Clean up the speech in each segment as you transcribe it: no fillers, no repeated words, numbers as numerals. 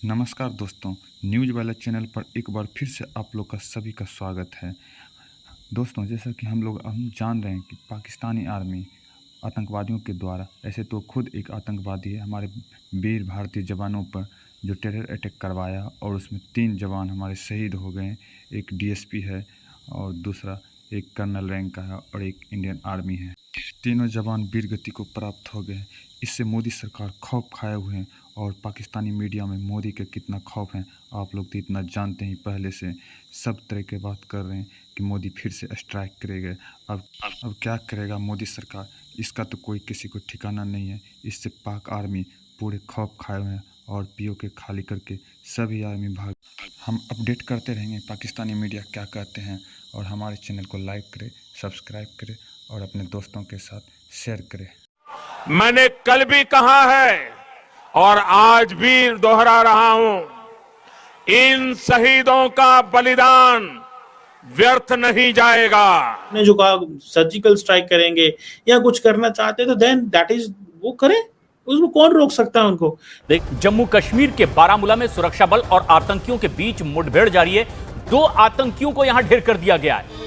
नमस्कार दोस्तों, न्यूज़ वाला चैनल पर एक बार फिर से आप लोग का सभी का स्वागत है। दोस्तों, जैसा कि हम जान रहे हैं कि पाकिस्तानी आर्मी आतंकवादियों के द्वारा, ऐसे तो खुद एक आतंकवादी है, हमारे वीर भारतीय जवानों पर जो टेरर अटैक करवाया और उसमें 3 जवान हमारे शहीद हो गए। एक डीएसपी है और दूसरा एक कर्नल रैंक का है और एक इंडियन आर्मी है। तीनों जवान वीर गति को प्राप्त हो गए। इससे मोदी सरकार खौफ खाए हुए हैं और पाकिस्तानी मीडिया में मोदी के कितना खौफ है आप लोग तो इतना जानते ही, पहले से सब तरह के बात कर रहे हैं कि मोदी फिर से स्ट्राइक करेगा। अब क्या करेगा मोदी सरकार, इसका तो कोई किसी को ठिकाना नहीं है। इससे पाक आर्मी पूरे खौफ खाए हुए हैं और पीओके खाली करके सभी आर्मी भाग। हम अपडेट करते रहेंगे पाकिस्तानी मीडिया क्या कहते हैं, और हमारे चैनल को लाइक करें, सब्सक्राइब करें और अपने दोस्तों के साथ शेयर करें। मैंने कल भी कहा है और आज भी दोहरा रहा हूं, इन शहीदों का बलिदान व्यर्थ नहीं जाएगा। ने जो कहा सर्जिकल स्ट्राइक करेंगे या कुछ करना चाहते तो देन दैट इज वो करें, उसमें कौन रोक सकता है उनको। जम्मू कश्मीर के बारामूला में सुरक्षा बल और आतंकियों के बीच मुठभेड़ जारी है। 2 आतंकियों को यहां ढेर कर दिया गया है।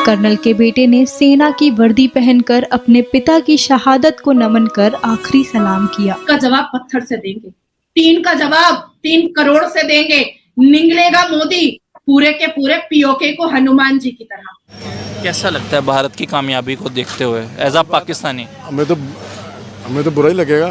कर्नल के बेटे ने सेना की वर्दी पहनकर अपने पिता की शहादत को नमन कर आखिरी सलाम किया। का जवाब पत्थर से देंगे, 3 का जवाब 3 करोड़ से देंगे। निगलेगा मोदी पूरे के पूरे पीओके को हनुमान जी की तरह। कैसा लगता है भारत की कामयाबी को देखते हुए एज अ पाकिस्तानी? हमें तो बुरा ही लगेगा,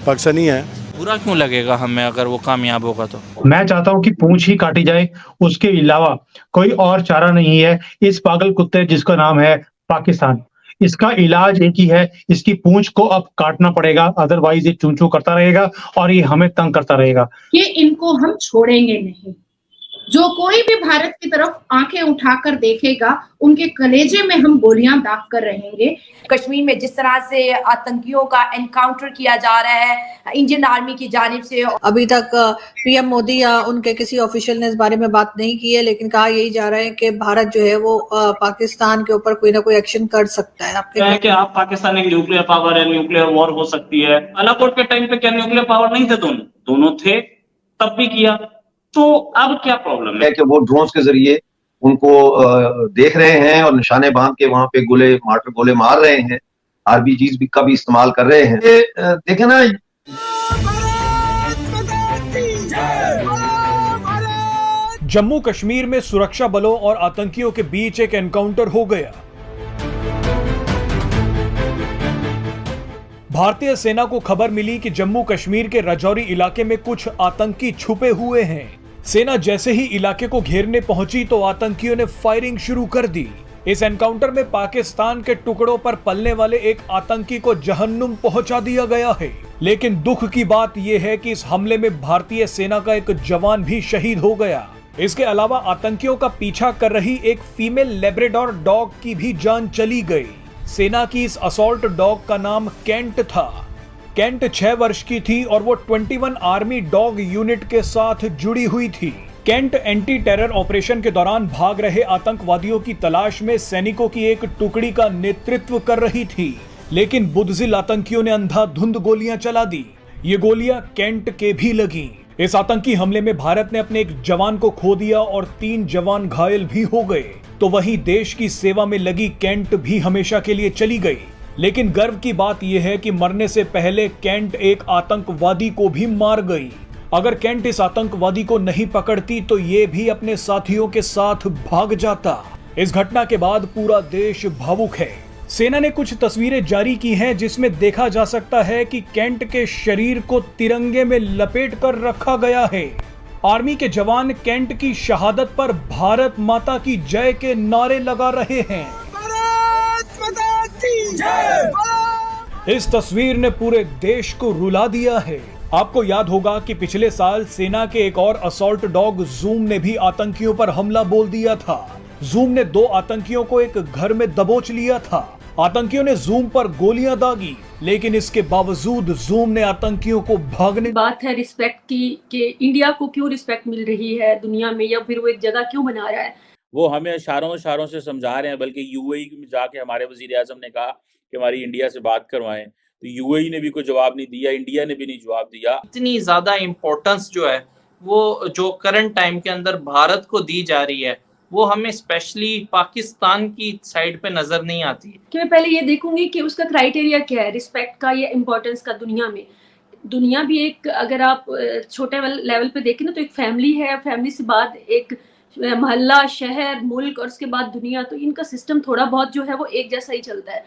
पाकिस्तानी है। बुरा क्यों लगेगा हमें अगर वो कामयाब होगा तो? मैं चाहता हूं कि पूंछ ही काटी जाए, उसके अलावा कोई और चारा नहीं है इस पागल कुत्ते जिसका नाम है पाकिस्तान। इसका इलाज एक ही है, इसकी पूंछ को अब काटना पड़ेगा, अदरवाइज ये चूं चूं करता रहेगा और ये हमें तंग करता रहेगा। कि इनको हम छोड़ेंगे नहीं। जो कोई भी भारत की तरफ आंखें उठाकर देखेगा उनके कलेजे में हम गोलियां दाग कर रहेंगे। कश्मीर में जिस तरह से आतंकियों का एनकाउंटर किया जा रहा है इंडियन आर्मी की जानिब से, अभी तक पीएम मोदी या उनके किसी ऑफिशियल ने इस बारे में बात नहीं की है, लेकिन कहा यही जा रहा है कि भारत जो है वो पाकिस्तान के ऊपर कोई ना कोई एक्शन कर सकता है। क्या है कि आप पाकिस्तान एक न्यूक्लियर पावर है, न्यूक्लियर वॉर हो सकती है। बालाकोट के टाइम पे क्या न्यूक्लियर पावर नहीं थे? दोनों थे, तब भी किया। तो अब क्या प्रॉब्लम है कि वो ड्रोन्स के जरिए उनको देख रहे हैं और निशाने बांध के वहां पे मार्टर गोले मार रहे हैं, आरबीजीज भी का भी इस्तेमाल कर रहे हैं। देखे ना, जम्मू कश्मीर में सुरक्षा बलों और आतंकियों के बीच एक एनकाउंटर हो गया। भारतीय सेना को खबर मिली कि जम्मू कश्मीर के राजौरी इलाके में कुछ आतंकी छुपे हुए हैं। सेना जैसे ही इलाके को घेरने पहुंची तो आतंकियों ने फायरिंग शुरू कर दी। इस एनकाउंटर में पाकिस्तान के टुकड़ों पर पलने वाले एक आतंकी को जहन्नुम पहुंचा दिया गया है। लेकिन दुख की बात यह है कि इस हमले में भारतीय सेना का एक जवान भी शहीद हो गया। इसके अलावा आतंकियों का पीछा कर रही एक फीमेल लेब्राडोर डॉग की भी जान चली गई। सेना की इस असॉल्ट डॉग का नाम केंट था। केंट 6 वर्ष की थी और वो 21 आर्मी डॉग यूनिट के साथ जुड़ी हुई थी। केंट एंटी टेरर ऑपरेशन के दौरान भाग रहे आतंकवादियों की तलाश में सैनिकों की एक टुकड़ी का नेतृत्व कर रही थी, लेकिन बुदजिल आतंकियों ने अंधाधुंध गोलियां चला दी। ये गोलियां केंट के भी लगी। इस आतंकी हमले में भारत ने अपने एक जवान को खो दिया और 3 जवान घायल भी हो गए। तो वहीं देश की सेवा में लगी केंट भी हमेशा के लिए चली गई। लेकिन गर्व की बात यह है कि मरने से पहले केंट एक आतंकवादी को भी मार गई। अगर केंट इस आतंकवादी को नहीं पकड़ती तो ये भी अपने साथियों के साथ भाग जाता। इस घटना के बाद पूरा देश भावुक है। सेना ने कुछ तस्वीरें जारी की हैं जिसमें देखा जा सकता है कि केंट के शरीर को तिरंगे में लपेट कर रखा गया है। आर्मी के जवान केंट की शहादत पर भारत माता की जय के नारे लगा रहे हैं। इस तस्वीर ने पूरे देश को रुला दिया है। आपको याद होगा कि पिछले साल सेना के एक और असॉल्ट डॉग जूम ने भी आतंकियों पर हमला बोल दिया था। जूम ने 2 आतंकियों को एक घर में दबोच लिया था। आतंकियों ने जूम पर गोलियां दागी, लेकिन इसके बावजूद जूम ने आतंकियों को भागने। बात है रिस्पेक्ट की कि इंडिया को क्यों रिस्पेक्ट मिल रही है दुनिया में, या फिर वो एक जगह क्यों बना रहा है। वो हमें इशारों से समझा रहे हैं, बल्कि यूएई में जाके हमारे वजीर आजम ने कहा कि हमारी इंडिया से बात करवाएं, तो यूएई ने भी कोई जवाब नहीं दिया, इंडिया ने भी नहीं जवाब दिया। इतनी ज्यादा इम्पोर्टेंस जो है वो जो करंट टाइम के अंदर भारत को दी जा रही है वो हमें स्पेशली पाकिस्तान की साइड पे नजर नहीं आती है। कि मैं पहले ये देखूंगी कि उसका क्राइटेरिया क्या है रिस्पेक्ट का या इम्पोर्टेंस का दुनिया में। दुनिया भी एक, अगर आप छोटे लेवल पे देखें ना, तो एक फैमिली है, फैमिली से बाद एक मोहल्ला, शहर, मुल्क, और उसके बाद दुनिया। तो इनका सिस्टम थोड़ा बहुत जो है वो एक जैसा ही चलता है।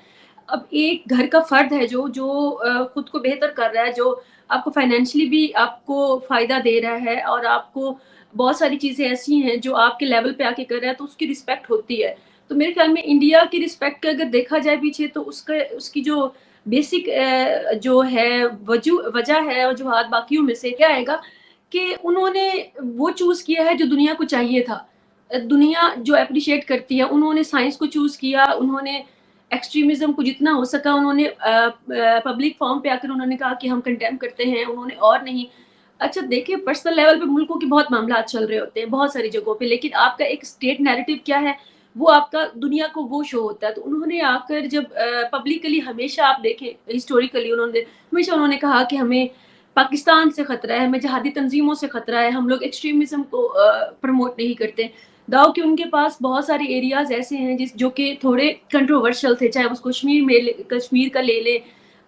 अब एक घर का फर्द है जो खुद को बेहतर कर रहा है, जो आपको फाइनेंशियली भी आपको फायदा दे रहा है, और आपको बहुत सारी चीज़ें ऐसी हैं जो आपके लेवल पे आके कर रहा है, तो उसकी रिस्पेक्ट होती है। तो मेरे ख्याल में इंडिया की रिस्पेक्ट का अगर देखा जाए पीछे, तो उसकी जो बेसिक जो है वजह है, और जो हाथ बाकियों में से क्या आएगा कि उन्होंने वो चूज़ किया है जो दुनिया को चाहिए था। दुनिया जो अप्रिशिएट करती है, उन्होंने साइंस को चूज़ किया, उन्होंने एक्सट्रीमिज्म को जितना हो सका उन्होंने पब्लिक फॉर्म पे आकर उन्होंने कहा कि हम कंडेम करते हैं, उन्होंने और नहीं। अच्छा देखिए, पर्सनल लेवल पे मुल्कों के बहुत मामला चल रहे होते हैं बहुत सारी जगहों पे, लेकिन आपका एक स्टेट नैरेटिव क्या है, वो आपका दुनिया को वो शो होता है। तो उन्होंने आकर जब पब्लिकली, हमेशा आप देखें हिस्टोरिकली, उन्होंने कहा कि हमें पाकिस्तान से खतरा है, हमें जहादी तंजीमों से खतरा है, हम लोग एक्सट्रीमिज्म को प्रमोट नहीं करते। दाव कि उनके पास बहुत सारे एरियाज ऐसे हैं जो कि थोड़े कंट्रोवर्शियल थे, चाहे उस कश्मीर का ले लें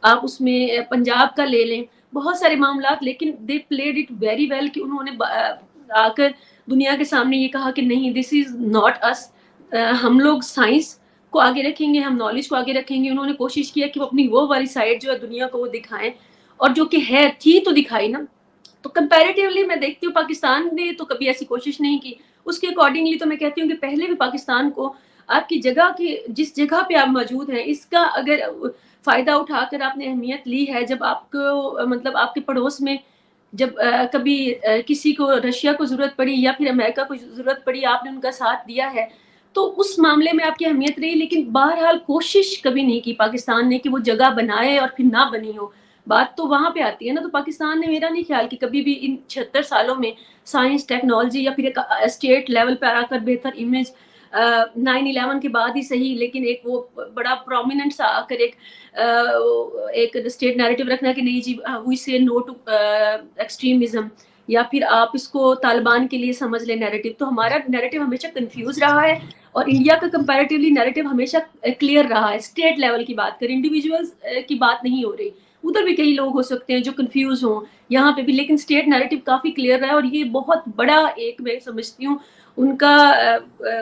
आप, उसमें पंजाब का ले लें, बहुत सारे मामलात, लेकिन they played it very well कि उन्होंने आकर दुनिया के सामने ये कहा कि नहीं, दिस इज नॉट अस, हम लोग साइंस को आगे रखेंगे, हम नॉलेज को आगे रखेंगे। उन्होंने कोशिश किया कि वो अपनी वो वाली साइड जो है दुनिया को वो दिखाएं, और जो कि है थी तो दिखाई ना। तो कंपैरेटिवली मैं देखती हूँ पाकिस्तान ने तो कभी ऐसी कोशिश नहीं की। उसके अकॉर्डिंगली तो मैं कहती हूँ कि पहले भी पाकिस्तान को आपकी जगह की, जिस जगह पे आप मौजूद हैं, इसका अगर फ़ायदा उठाकर आपने अहमियत ली है, जब आपको मतलब आपके पड़ोस में जब कभी किसी को रशिया को ज़रूरत पड़ी या फिर अमेरिका को ज़रूरत पड़ी, आपने उनका साथ दिया है, तो उस मामले में आपकी अहमियत रही। लेकिन बहरहाल कोशिश कभी नहीं की पाकिस्तान ने कि वो जगह बनाए और फिर ना बनी हो। बात तो वहाँ पे आती है ना। तो पाकिस्तान ने, मेरा नहीं ख्याल कि कभी भी इन 76 सालों में साइंस, टेक्नोलॉजी या फिर एक स्टेट लेवल पर आकर बेहतर इमेज 9/11 के बाद ही सही, लेकिन एक वो बड़ा प्रोमिनेंट सा आकर एक स्टेट नैरेटिव रखना कि नहीं जी, वी से नो टू एक्सट्रीमिज्म, या फिर आप इसको तालिबान के लिए समझ लें नैरेटिव। तो हमारा नैरेटिव हमेशा कंफ्यूज रहा है, और इंडिया का कंपैरेटिवली नैरेटिव हमेशा क्लियर रहा है। स्टेट लेवल की बात करें, इंडिविजुअल्स की बात नहीं हो रही, उधर भी कई लोग हो सकते हैं जो कंफ्यूज हों, यहाँ पे भी, लेकिन स्टेट नैरेटिव काफ़ी क्लियर रहा है। और ये बहुत बड़ा एक, मैं समझती हूँ, उनका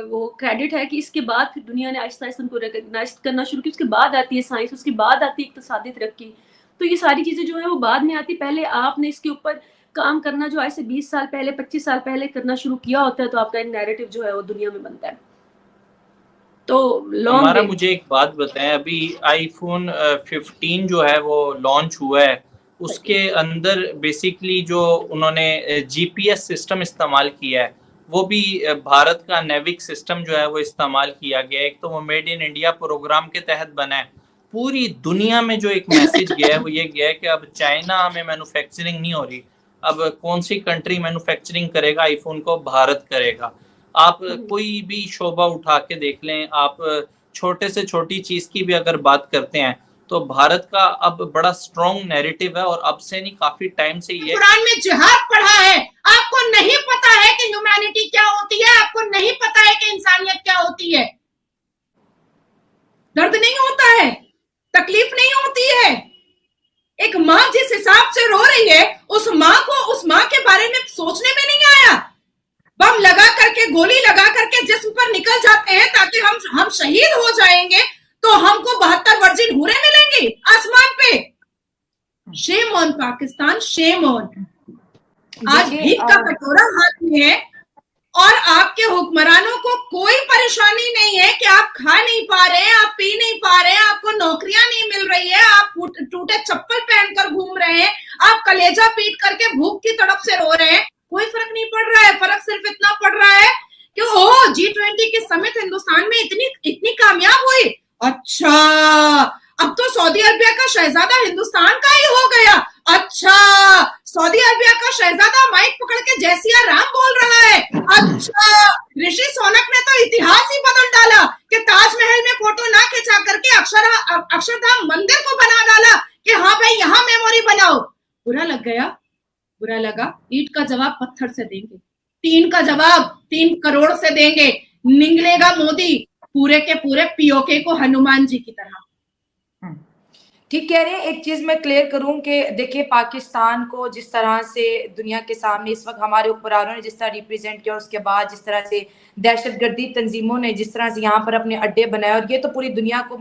वो क्रेडिट है कि इसके बाद फिर दुनिया ने आहिस्ता आहिस्ता उनको रिकग्नाइज करना शुरू किया। उसके बाद आती है साइंस, उसके बाद आती है इक़्तिसादी तरक्की। तो ये सारी चीज़ें जो है वो बाद में आती। पहले आपने इसके ऊपर काम करना जो आज से 20 साल पहले, 25 साल पहले करना शुरू किया होता है, तो आपका नैरेटिव जो है वो दुनिया में बनता है। तो हमारा, मुझे एक बात बताएं, अभी आईफोन 15 जो है वो लॉन्च हुआ है, उसके अंदर बेसिकली जो उन्होंने जीपीएस सिस्टम इस्तेमाल किया है, वो भी भारत का नेविक सिस्टम जो है वो इस्तेमाल किया गया है। एक तो वो मेड इन इंडिया प्रोग्राम के तहत बना है। पूरी दुनिया में जो एक मैसेज गया है वो ये गया है कि अब चाइना में मैन्युफैक्चरिंग नहीं हो रही, अब कौन सी कंट्री मैन्युफैक्चरिंग करेगा आईफोन को, भारत करेगा। आप कोई भी शोबा उठा के देख लें, आप छोटे से छोटी चीज की भी अगर बात करते हैं, तो भारत का अब बड़ा स्ट्रॉन्ग नैरेटिव है, और अब से नहीं काफी टाइम से ये कुरान में जिहाद पढ़ा है, आपको नहीं पता है कि ह्यूमैनिटी क्या होती है, आपको नहीं पता है कि इंसानियत क्या होती है। दर्द नहीं होता है, तकलीफ नहीं होती है। एक माँ जिस हिसाब से रो रही है, उस माँ के बारे में सोचने में नहीं आया। बम लगा करके, गोली लगा करके जिस्म पर निकल जाते हैं ताकि हम शहीद हो जाएंगे, तो हमको 72 वर्जिन हूरें मिलेंगी आसमान पे। Shame on Pakistan, shame on. आज भीख का कटोरा हाथ में है और आपके हुक्मरानों को कोई परेशानी नहीं है कि आप खा नहीं पा रहे हैं, आप पी नहीं पा रहे हैं, आपको नौकरियां नहीं मिल रही है, आप टूटे चप्पल पहनकर घूम रहे हैं, आप कलेजा पीट करके भूख की तड़प से रो रहे हैं। कोई फर्क नहीं पड़ रहा है। फर्क सिर्फ इतना पड़ रहा है कि G20 की समिट हिंदुस्तान में इतनी कामयाब हुई। अच्छा, अब तो सऊदी अरबिया का शहजादा हिंदुस्तान का ही हो गया। अच्छा, सऊदी अरबिया का शहजादा माइक पकड़ के जय सिया राम बोल रहा है। अच्छा, ऋषि सोनक ने तो इतिहास ही बदल डाला कि ताजमहल में फोटो ना खिंचा करके अक्षरधाम मंदिर को बना डाला कि हाँ भाई यहाँ मेमोरी बनाओ। बुरा लग गया, बुरा लगा, ईंट का जवाब पत्थर से देंगे, 3 का जवाब 3 करोड़ से देंगे, निगलेगा मोदी पूरे के पूरे पीओके को हनुमान जी की तरह। ठीक कह रहे हैं। एक चीज मैं क्लियर करूं कि देखिए, पाकिस्तान को जिस तरह से दुनिया के सामने इस वक्त हमारे हुक्मरानों ने जिस तरह रिप्रेजेंट किया, और उसके बाद जिस तरह से दहशतगर्दी तंजीमों ने जिस तरह से यहाँ पर अपने अड्डे बनाए, और ये तो पूरी दुनिया को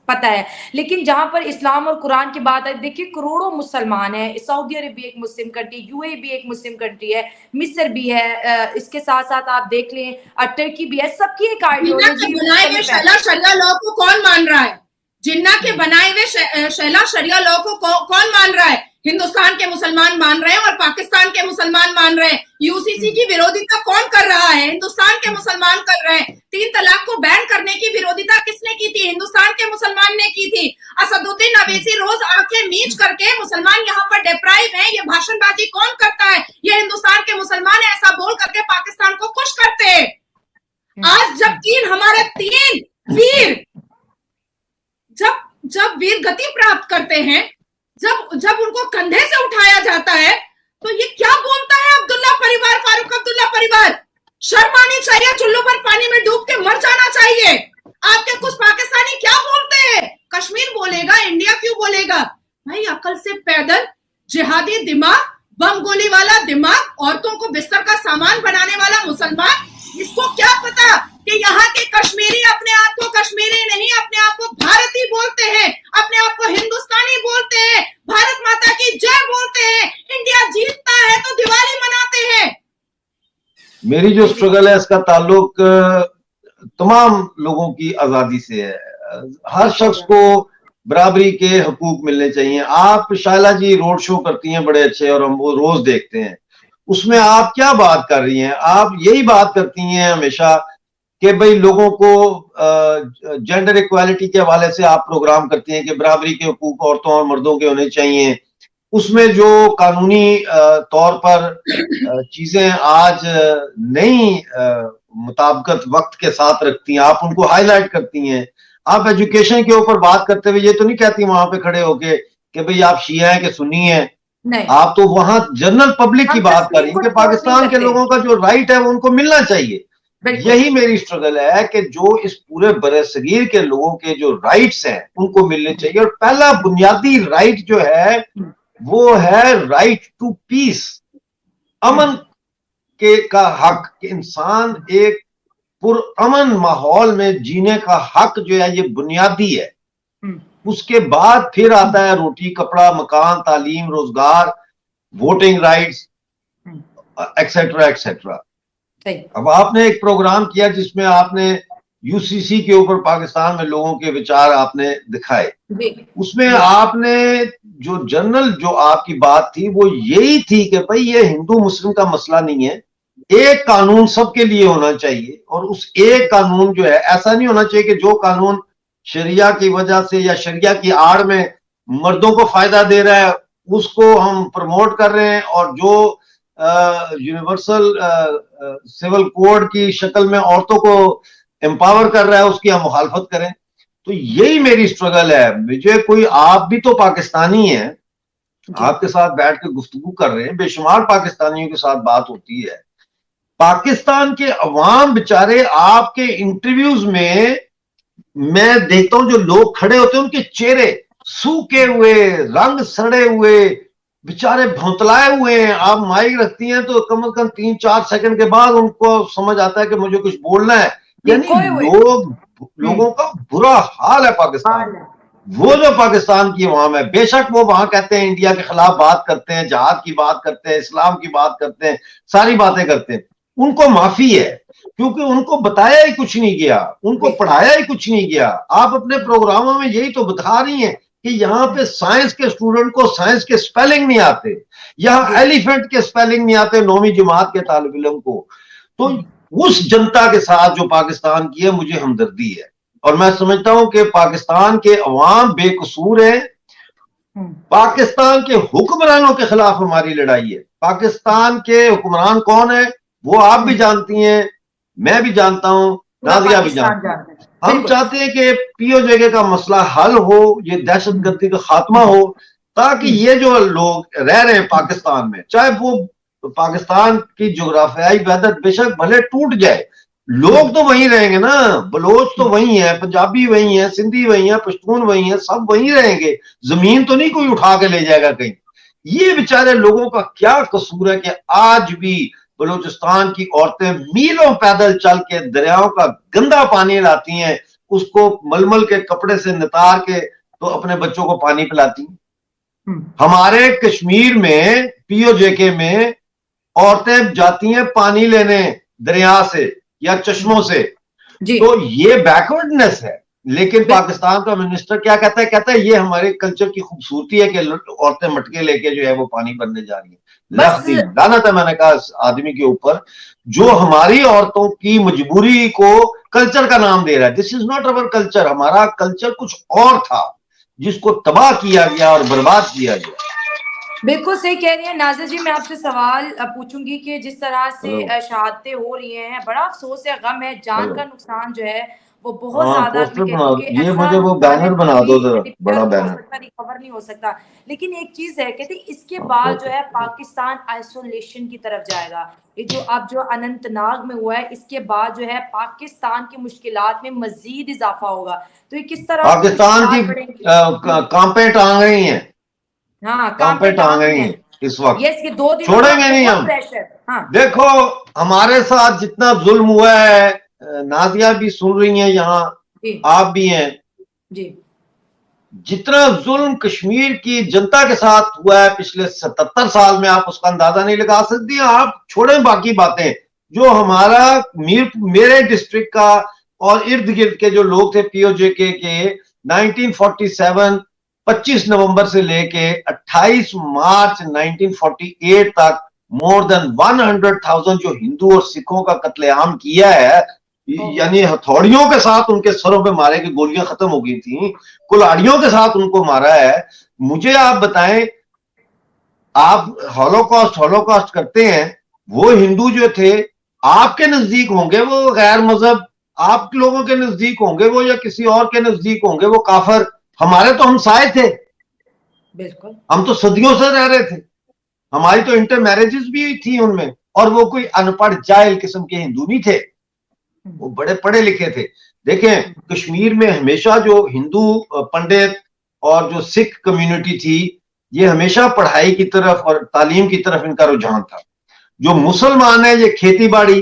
पता है। लेकिन जहाँ पर इस्लाम और कुरान की बात है, देखिए करोड़ों मुसलमान हैं। सऊदी अरब भी एक मुस्लिम कंट्री, यूएई भी एक मुस्लिम कंट्री है, मिस्र भी है, इसके साथ साथ आप देख लें टर्की भी है। सबकी एक आइडियोलॉजी। शरिया लॉ को कौन मान रहा है? जिन्ना के बनाए हुए शरिया लॉ को कौन मान रहा है? हिंदुस्तान के मुसलमान मान रहे हैं और पाकिस्तान के मुसलमान मान रहे हैं। यूसीसी की विरोधिता कौन कर रहा है? हिंदुस्तान के मुसलमान कर रहे हैं। 3 तलाक को बैन करने की विरोधिता किसने की थी? हिंदुस्तान के मुसलमान ने की थी। असदुद्दीन अवैसी रोज आंखें मीच करके मुसलमान यहाँ पर डिप्राइव हैं, ये भाषणबाजी कौन करता है? ये हिंदुस्तान के मुसलमान ऐसा बोल करके पाकिस्तान को खुश करते हैं। आज जब हमारे 3 वीर जब वीर गति प्राप्त करते हैं, जब उनको कंधे से उठाया जाता है, तो ये क्या बोलता है अब्दुल्ला परिवार, फारूक अब्दुल्ला परिवार? शर्म आनी चाहिए, चुल्लू पर पानी में डूब के मर जाना चाहिए। आपके कुछ पाकिस्तानी क्या बोलते हैं? कश्मीर बोलेगा, इंडिया क्यों बोलेगा? भाई अकल से पैदल जिहादी दिमाग, बम गोली वाला दिमाग, औरतों को बिस्तर का सामान बनाने वाला मुसलमान, इसको क्या पता कि यहाँ के कश्मीरी अपने आप को कश्मीरी नहीं, अपने आप को भारतीय बोलते हैं, अपने आप को हिंदुस्तानी बोलते हैं, भारत माता की जय बोलते हैं, इंडिया जीतता है तो दिवाली मनाते हैं। मेरी जो स्ट्रगल है इसका ताल्लुक तमाम लोगों की आजादी से है। हर शख्स को बराबरी के हकूक मिलने चाहिए। आप शायला जी रोड शो करती हैं बड़े अच्छे, और हम वो रोज देखते हैं। उसमें आप क्या बात कर रही हैं? आप यही बात करती हैं हमेशा कि भाई लोगों को जेंडर इक्वालिटी के हवाले से आप प्रोग्राम करती हैं कि बराबरी के हकूक औरतों और मर्दों के होने चाहिए। उसमें जो कानूनी तौर पर चीजें आज नहीं मुताबिकत वक्त के साथ रखती हैं, आप उनको हाईलाइट करती हैं। आप एजुकेशन के ऊपर बात करते हुए ये तो नहीं कहती वहां पे खड़े होके कि भाई आप शिया हैं कि सुन्नी हैं। आप तो वहां जनरल पब्लिक की बात कर रही हैं कि पाकिस्तान के लोगों का जो राइट है वो उनको मिलना चाहिए। यही मेरी स्ट्रगल है कि जो इस पूरे बरसगीर के लोगों के जो राइट्स हैं उनको मिलने चाहिए। और पहला बुनियादी राइट जो है वो है राइट टू पीस, अमन का हक। इंसान एक पुरअमन माहौल में जीने का हक जो है ये बुनियादी है। उसके बाद फिर आता है रोटी कपड़ा मकान तालीम रोजगार वोटिंग राइट्स एक्सेट्रा एक्सेट्रा। अब आपने एक प्रोग्राम किया जिसमें आपने यूसीसी के ऊपर पाकिस्तान में लोगों के विचार आपने दिखाए। उसमें आपने जो जनरल जो आपकी बात थी वो यही थी कि भाई ये हिंदू मुस्लिम का मसला नहीं है, एक कानून सबके लिए होना चाहिए। और उस एक कानून जो है ऐसा नहीं होना चाहिए कि जो कानून शरिया की वजह से या शरिया की आड़ में मर्दों को फायदा दे रहा है उसको हम प्रमोट कर रहे हैं, और जो यूनिवर्सल सिविल कोड की शक्ल में औरतों को एम्पावर कर रहा है उसकी हम मुखालफत करें। तो यही मेरी स्ट्रगल है। मुझे कोई, आप भी तो पाकिस्तानी हैं, आपके साथ बैठ के गुफ्तगू कर रहे हैं, बेशुमार पाकिस्तानियों के साथ बात होती है। पाकिस्तान के अवाम बेचारे आपके इंटरव्यूज में मैं देखता हूं जो लोग खड़े होते हैं उनके चेहरे सूखे हुए रंग सड़े हुए बेचारे भौंतलाए हुए हैं। आप माइक रखती हैं तो कम से कम 3-4 सेकंड के बाद उनको समझ आता है कि मुझे कुछ बोलना है। यानी लोगों का बुरा हाल है पाकिस्तान में। वो जो पाकिस्तान की अवाम है, बेशक वो वहां कहते हैं इंडिया के खिलाफ बात करते हैं, जहाद की बात करते हैं, इस्लाम की बात करते हैं, सारी बातें करते हैं, उनको माफी है क्योंकि उनको बताया ही कुछ नहीं गया, उनको पढ़ाया ही कुछ नहीं गया। आप अपने प्रोग्रामों में यही तो बता रही हैं कि यहाँ पे साइंस के स्टूडेंट को साइंस के स्पेलिंग नहीं आते, यहाँ एलिफेंट के स्पेलिंग नहीं आते 9वीं जमात के तालिब इल्म को। तो उस जनता के साथ जो पाकिस्तान की है मुझे हमदर्दी है, और मैं समझता हूं कि पाकिस्तान के अवाम बेकसूर है। पाकिस्तान के हुक्मरानों के खिलाफ हमारी लड़ाई है। पाकिस्तान के हुक्मरान कौन है वो आप भी जानती हैं, मैं भी जानता हूं, नाजिया भी जानती है। हम चाहते हैं कि पीओजे का मसला हल हो, ये दहशतगर्दी का खात्मा हो, ताकि ये जो लोग रह रहे हैं पाकिस्तान में, चाहे वो पाकिस्तान की जोग्राफियाई वहदत बेशक भले टूट जाए, लोग तो वहीं रहेंगे ना, बलोच तो वहीं है, पंजाबी वहीं है, सिंधी वहीं है, पश्तून वहीं है, सब वहीं रहेंगे, जमीन तो नहीं कोई उठा के ले जाएगा कहीं। ये बेचारे लोगों का क्या कसूर है कि आज भी बलूचिस्तान की औरतें मीलों पैदल चल के दरियाओं का गंदा पानी लाती हैं, उसको मलमल के कपड़े से नितार के तो अपने बच्चों को पानी पिलाती हैं। हमारे कश्मीर में पीओजेके में औरतें जाती हैं पानी लेने दरिया से या चश्मों से, तो ये बैकवर्डनेस है। लेकिन पाकिस्तान का मिनिस्टर क्या कहता है? कहता है ये हमारे कल्चर की खूबसूरती है कि औरतें मटके लेके जो है वो पानी भरने जा रही है। लानत है, मैंने कहा इस आदमी के ऊपर जो हमारी औरतों की मजबूरी को कल्चर का नाम दे रहा है। This is not our culture. हमारा कल्चर कुछ और था जिसको तबाह किया गया और बर्बाद किया गया। बिल्कुल सही कह रही है नाज़िर जी। मैं आपसे सवाल पूछूंगी कि जिस तरह से शहादतें हो रही हैं, बड़ा अफसोस है, गम है, जान का नुकसान जो है वो बहुत ज्यादा। ये मुझे वो बैनर बना दो जरा, बड़ा बैनर। रिकवर नहीं हो सकता। लेकिन एक चीज है, कहते इसके बाद जो है पाकिस्तान आइसोलेशन की तरफ जाएगा। ये जो अब जो अनंतनाग में हुआ है, इसके बाद जो है पाकिस्तान की मुश्किलात में मजीद इजाफा होगा। तो ये किस तरह पाकिस्तान की कांपे टांग रही है, हाँ कांपे टांग रही है इस वक्त। ये 2 दिन छोड़ेंगे नहीं हम। हाँ। देखो हमारे साथ जितना जुल्म हुआ है, नाजिया भी सुन रही हैं यहाँ, आप भी हैं जी, जितना जुल्म कश्मीर की जनता के साथ हुआ है पिछले 77 साल में, आप उसका अंदाजा नहीं लगा सकती। आप छोड़ें बाकी बातें। जो हमारा मेरे डिस्ट्रिक्ट का और इर्द गिर्द के जो लोग थे पीओजेके के 1947 25 नवंबर से लेके 28 मार्च 1948 तक मोर देन 100,000 जो हिंदू और सिखों का कत्लेआम किया है, यानी हथौड़ियों के साथ उनके सरों पे मारे कि गोलियां खत्म हो गई थी, कुल्हाड़ियों के साथ उनको मारा है। मुझे आप बताएं, आप हॉलोकॉस्ट करते हैं, वो हिंदू जो थे आपके नजदीक होंगे वो गैर मजहब, आप लोगों के नजदीक होंगे वो या किसी और के नजदीक होंगे वो काफर। हमारे तो हमसाए थे, बिल्कुल, हम तो सदियों से रह रहे थे, हमारी तो इंटर मैरिजेस भी थी उनमें, और वो कोई अनपढ़ जाहिल किस्म के हिंदू नहीं थे, वो बड़े पढ़े लिखे थे। देखें कश्मीर में हमेशा जो हिंदू पंडित और जो सिख कम्युनिटी थी, ये हमेशा पढ़ाई की तरफ और तालीम की तरफ इनका रुझान था। जो मुसलमान है ये खेती बाड़ी,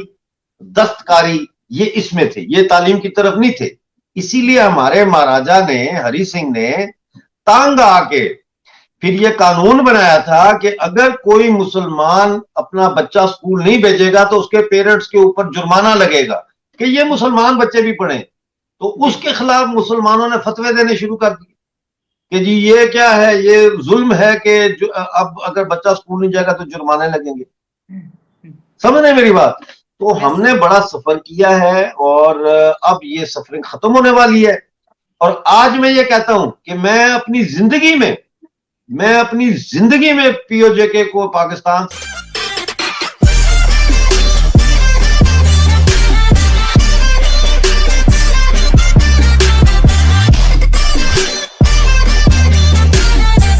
दस्तकारी, ये इसमें थे, ये तालीम की तरफ नहीं थे। इसीलिए हमारे महाराजा ने, हरि सिंह ने तांग आके फिर ये कानून बनाया था कि अगर कोई मुसलमान अपना बच्चा स्कूल नहीं भेजेगा तो उसके पेरेंट्स के ऊपर जुर्माना लगेगा कि ये मुसलमान बच्चे भी पढ़े। तो उसके खिलाफ मुसलमानों ने फतवे देने शुरू कर दिए कि जी ये क्या है, ये जुल्म है कि अब अगर बच्चा स्कूल नहीं जाएगा तो जुर्माने लगेंगे। समझ रहे मेरी बात? तो हमने बड़ा सफर किया है और अब ये सफरिंग खत्म होने वाली है। और आज मैं ये कहता हूं कि मैं अपनी जिंदगी में पीओजेके को पाकिस्तान